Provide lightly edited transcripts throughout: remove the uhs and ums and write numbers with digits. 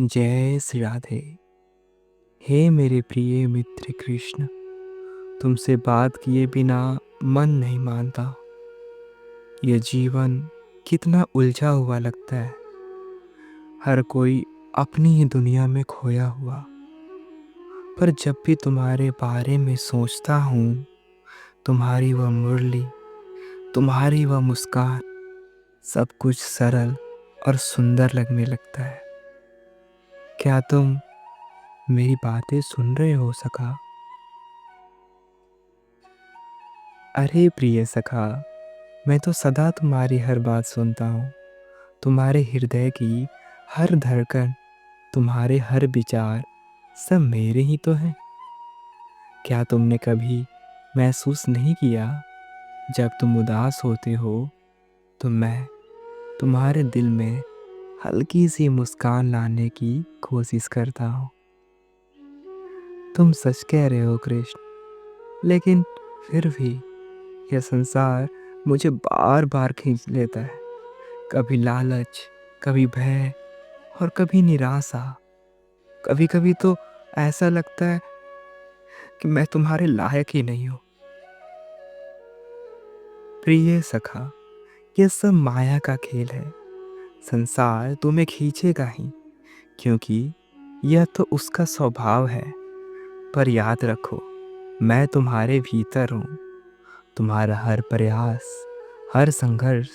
जय श्री राधे। हे मेरे प्रिय मित्र कृष्ण, तुमसे बात किए बिना मन नहीं मानता। ये जीवन कितना उलझा हुआ लगता है, हर कोई अपनी ही दुनिया में खोया हुआ। पर जब भी तुम्हारे बारे में सोचता हूँ, तुम्हारी वह मुरली, तुम्हारी वह मुस्कान, सब कुछ सरल और सुंदर लगने लगता है। क्या तुम मेरी बातें सुन रहे हो सखा? अरे प्रिय सखा, मैं तो सदा तुम्हारी हर बात सुनता हूँ। तुम्हारे हृदय की हर धड़कन, तुम्हारे हर विचार, सब मेरे ही तो हैं। क्या तुमने कभी महसूस नहीं किया, जब तुम उदास होते हो तो मैं तुम्हारे दिल में हल्की सी मुस्कान लाने की कोशिश करता हूँ। तुम सच कह रहे हो कृष्ण, लेकिन फिर भी यह संसार मुझे बार बार खींच लेता है। कभी लालच, कभी भय और कभी निराशा। कभी कभी तो ऐसा लगता है कि मैं तुम्हारे लायक ही नहीं हूं। प्रिय सखा, यह सब माया का खेल है। संसार तुम्हें खींचेगा ही, क्योंकि यह तो उसका स्वभाव है। पर याद रखो, मैं तुम्हारे भीतर हूं। तुम्हारा हर प्रयास, हर संघर्ष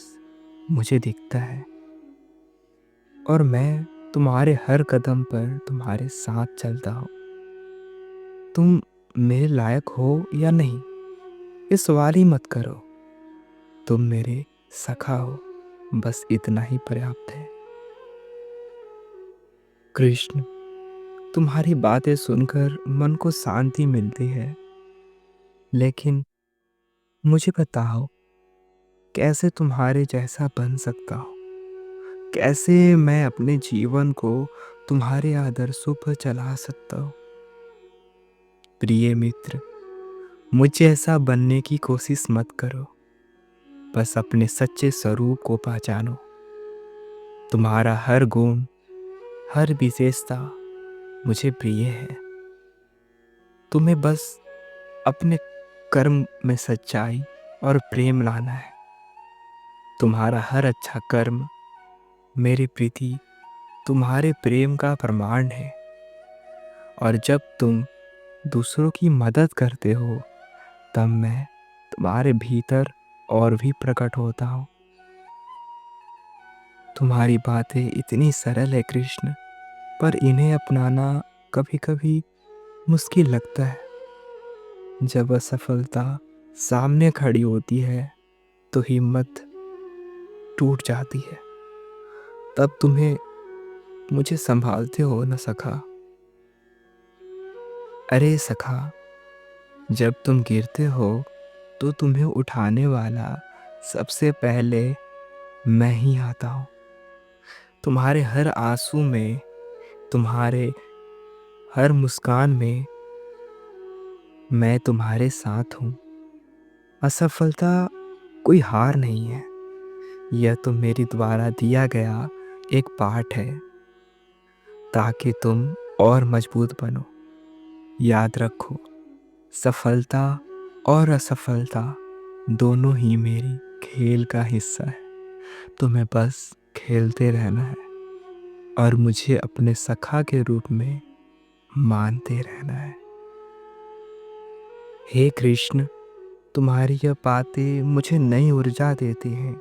मुझे दिखता है, और मैं तुम्हारे हर कदम पर तुम्हारे साथ चलता हूं। तुम मेरे लायक हो या नहीं, ये सवाल ही मत करो। तुम मेरे सखा हो, बस इतना ही पर्याप्त है। कृष्ण, तुम्हारी बातें सुनकर मन को शांति मिलती है, लेकिन मुझे बताओ, कैसे तुम्हारे जैसा बन सकता हूँ? कैसे मैं अपने जीवन को तुम्हारे आदर्शों पर चला सकता हूँ? प्रिय मित्र, मुझे ऐसा बनने की कोशिश मत करो। बस अपने सच्चे स्वरूप को पहचानो। तुम्हारा हर गुण, हर विशेषता मुझे प्रिय है। तुम्हें बस अपने कर्म में सच्चाई और प्रेम लाना है। तुम्हारा हर अच्छा कर्म मेरी प्रीति, तुम्हारे प्रेम का प्रमाण है। और जब तुम दूसरों की मदद करते हो, तब मैं तुम्हारे भीतर और भी प्रकट होता हूँ। तुम्हारी बातें इतनी सरल है कृष्ण, पर इन्हें अपनाना कभी कभी मुश्किल लगता है। जब असफलता सामने खड़ी होती है तो हिम्मत टूट जाती है। तब तुम्हें मुझे संभालते हो न सखा? अरे सखा, जब तुम गिरते हो तो तुम्हें उठाने वाला सबसे पहले मैं ही आता हूँ। तुम्हारे हर आंसू में, तुम्हारे हर मुस्कान में मैं तुम्हारे साथ हूँ। असफलता कोई हार नहीं है, यह तो मेरे द्वारा दिया गया एक पाठ है, ताकि तुम और मजबूत बनो। याद रखो, सफलता और असफलता दोनों ही मेरी खेल का हिस्सा है। तुम्हें बस खेलते रहना है और मुझे अपने सखा के रूप में मानते रहना है। हे कृष्ण, तुम्हारी यह बातें मुझे नई ऊर्जा देती हैं।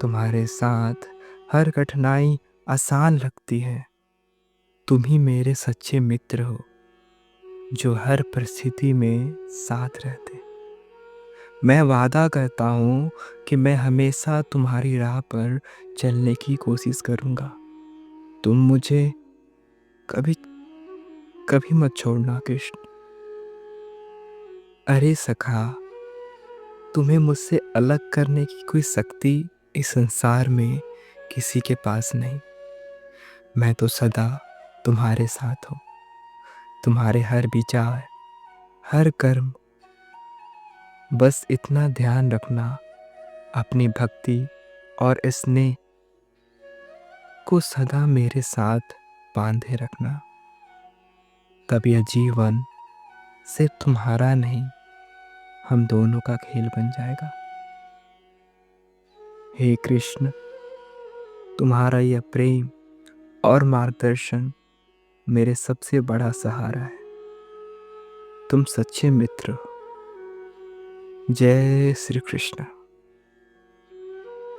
तुम्हारे साथ हर कठिनाई आसान लगती है। तुम ही मेरे सच्चे मित्र हो, जो हर परिस्थिति में साथ रहते। मैं वादा करता हूँ कि मैं हमेशा तुम्हारी राह पर चलने की कोशिश करूँगा। तुम मुझे कभी कभी मत छोड़ना कृष्ण। अरे सखा, तुम्हें मुझसे अलग करने की कोई शक्ति इस संसार में किसी के पास नहीं। मैं तो सदा तुम्हारे साथ हूँ। तुम्हारे हर विचार, हर कर्म, बस इतना ध्यान रखना, अपनी भक्ति और स्नेह को सदा मेरे साथ बांधे रखना, तब यह जीवन सिर्फ तुम्हारा नहीं, हम दोनों का खेल बन जाएगा। हे कृष्ण, तुम्हारा यह प्रेम और मार्गदर्शन मेरे सबसे बड़ा सहारा है। तुम सच्चे मित्र हो। जय श्री कृष्ण।